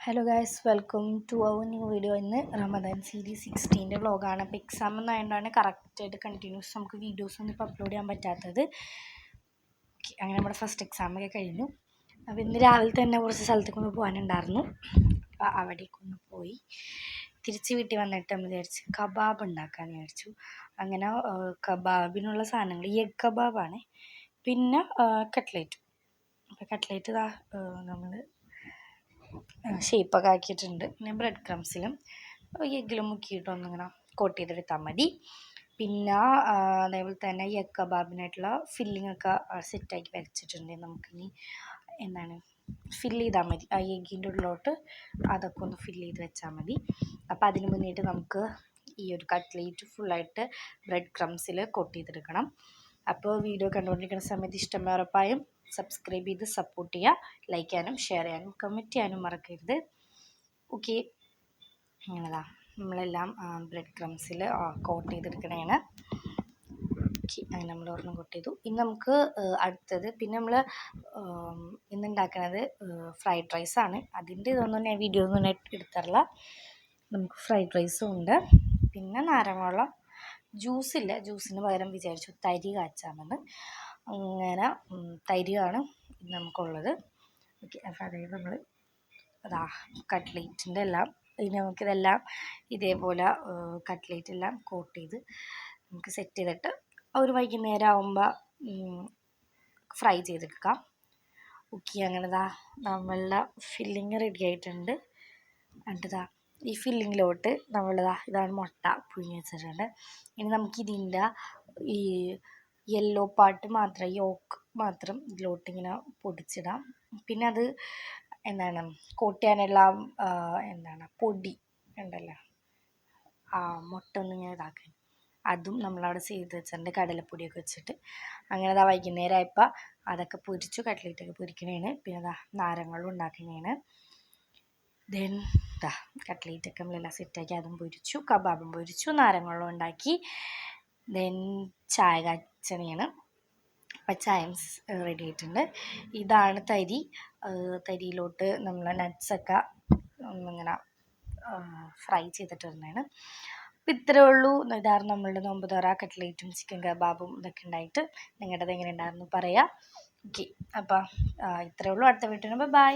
Hello guys, welcome to our new video. ഇന്ന് Ramadan series 16 വ്ളോഗാണ്. അപ്പോൾ എക്സാം എന്നായതുകൊണ്ടാണ് കറക്റ്റായിട്ട് കണ്ടിന്യൂസ് നമുക്ക് വീഡിയോസൊന്നും ഇപ്പോൾ അപ്ലോഡ് ചെയ്യാൻ പറ്റാത്തത്. അങ്ങനെ നമ്മുടെ ഫസ്റ്റ് എക്സാമൊക്കെ കഴിഞ്ഞു. അപ്പോൾ ഇന്ന് രാവിലെ തന്നെ കുറച്ച് സ്ഥലത്തേക്കൊന്ന് പോകാനുണ്ടായിരുന്നു. അപ്പോൾ അവിടേക്കൊന്ന് പോയി തിരിച്ച് വീട്ടിൽ വന്നിട്ട് നമ്മൾ വിചാരിച്ച് കബാബ് ഉണ്ടാക്കാമെന്ന് വിചാരിച്ചു. അങ്ങനെ കബാബിനുള്ള സാധനങ്ങൾ എഗ് കബാബാണ്, പിന്നെ കട്ട്ലേറ്റ്. അപ്പോൾ കട്ട്ലേറ്റ് നമ്മൾ ഷേപ്പൊക്കെ ആക്കിയിട്ടുണ്ട്. പിന്നെ ബ്രെഡ് ക്രംസിലും എഗ്ഗിലും മുക്കിയിട്ട് ഒന്നിങ്ങനെ കോട്ട് ചെയ്തെടുത്താൽ മതി. പിന്നെ അതേപോലെ തന്നെ ഈ എഗ് കബാബിനായിട്ടുള്ള ഫില്ലിങ്ങൊക്കെ സെറ്റാക്കി വരച്ചിട്ടുണ്ട്. നമുക്കിനി ഫില്ല് ചെയ്താൽ മതി. ആ എഗ്ഗിൻ്റെ ഉള്ളിലോട്ട് അതൊക്കെ ഒന്ന് ഫില്ല് ചെയ്ത് വെച്ചാൽ മതി. അപ്പോൾ അതിന് മുന്നേറ്റ് നമുക്ക് ഈ ഒരു കട്ട്ലേറ്റ് ഫുള്ളായിട്ട് ബ്രെഡ് ക്രംസിൽ കോട്ട് ചെയ്തെടുക്കണം. അപ്പോൾ വീഡിയോ കണ്ടുകൊണ്ടിരിക്കുന്ന സമയത്ത് ഇഷ്ടമായ ഉറപ്പായും സബ്സ്ക്രൈബ് ചെയ്ത് സപ്പോർട്ട് ചെയ്യുക. ലൈക്ക് ചെയ്യാനും ഷെയർ ചെയ്യാനും കമൻറ്റ് ചെയ്യാനും മറക്കരുത്. ഓക്കെ, അങ്ങനെതാ നമ്മളെല്ലാം ബ്രെഡ് ക്രംസിൽ കോട്ട് ചെയ്തെടുക്കണേണ്. ഓക്കെ, അങ്ങനെ നമ്മൾ ഒരെണ്ണം കോട്ട് ചെയ്തു. ഇനി നമുക്ക് അടുത്തത്, പിന്നെ നമ്മൾ ഇന്നുണ്ടാക്കുന്നത് ഫ്രൈഡ് റൈസാണ്. അതിൻ്റെ ഇതൊന്നും ഞാൻ വീഡിയോ ഒന്നും എടുത്തറില്ല. നമുക്ക് ഫ്രൈഡ് റൈസും ഉണ്ട്. പിന്നെ നാരങ്ങവെള്ളം, ജ്യൂസില്ല, ജ്യൂസിന് പകരം വിചാരിച്ചു തരി കാച്ചാമെന്ന്. അങ്ങനെ തരിയാണ് നമുക്കുള്ളത്. ഓക്കെ, അപ്പോൾ അതായത് നമ്മൾ കട്ട്ലേറ്റിൻ്റെ എല്ലാം ഇനി നമുക്കിതെല്ലാം ഇതേപോലെ കട്ട്ലേറ്റ് എല്ലാം കോട്ട് ചെയ്ത് നമുക്ക് സെറ്റ് ചെയ്തിട്ട് ഒരു വൈകുന്നേരം ആകുമ്പോൾ ഫ്രൈ ചെയ്തെടുക്കാം. ഓക്കെ, അങ്ങനെ നമ്മളുടെ ഫില്ലിങ് റെഡി ആയിട്ടുണ്ട്. എന്നിട്ട് ഈ ഫില്ലിങ്ങിലോട്ട് ഇതാണ് മുട്ട പുഴുങ്ങി വെച്ചിട്ടുണ്ട്. ഇനി നമുക്കിതിൻ്റെ ഈ യെല്ലോ പാർട്ട് മാത്രം, യോക്ക് മാത്രം ഇതിലോട്ട് ഇങ്ങനെ പൊടിച്ചിടാം. പിന്നെ അത് കോട്ട് ചെയ്യാനുള്ള പൊടി ഉണ്ടല്ലോ, മുട്ട ഒന്നിങ്ങനെ ഇതാക്കാൻ, അതും നമ്മളവിടെ ചെയ്ത് വെച്ചിട്ടുണ്ട് കടലപ്പൊടിയൊക്കെ വെച്ചിട്ട്. അങ്ങനെ വൈകുന്നേരം ആയപ്പോൾ അതൊക്കെ പൊരിച്ചു, കട്ട്ലേറ്റൊക്കെ പൊരിക്കണേണ്. പിന്നെ നാരങ്ങളും ഉണ്ടാക്കണേണ്. ദെൻ കട്ട്ലേറ്റൊക്കെ നമ്മളെല്ലാം സെറ്റാക്കി അതും പൊരിച്ചു, കബാബും പൊരിച്ചു, നാരങ്ങളും ഉണ്ടാക്കി. ദെൻ ചായ കാച്ചണേണ്. അപ്പം ചായം റെഡി ആയിട്ടുണ്ട്. ഇതാണ് തരി. തരിയിലോട്ട് നമ്മൾ നട്ട്സൊക്കെ ഇങ്ങനെ ഫ്രൈ ചെയ്തിട്ടിരുന്നതാണ്. അപ്പം ഇത്രയേ ഉള്ളൂ. ഇതായിരുന്നു നമ്മളുടെ നോമ്പ് തുറ. കട്ട്ലേറ്റും ചിക്കൻ കബാബും ഇതൊക്കെ ഉണ്ടായിട്ട്. നിങ്ങളുടേത് എങ്ങനെ ഉണ്ടായിരുന്നു പറയാം. ഓക്കെ, അപ്പം ഇത്രയേ ഉള്ളൂ. അടുത്ത വീട്ടിൽ ബൈ.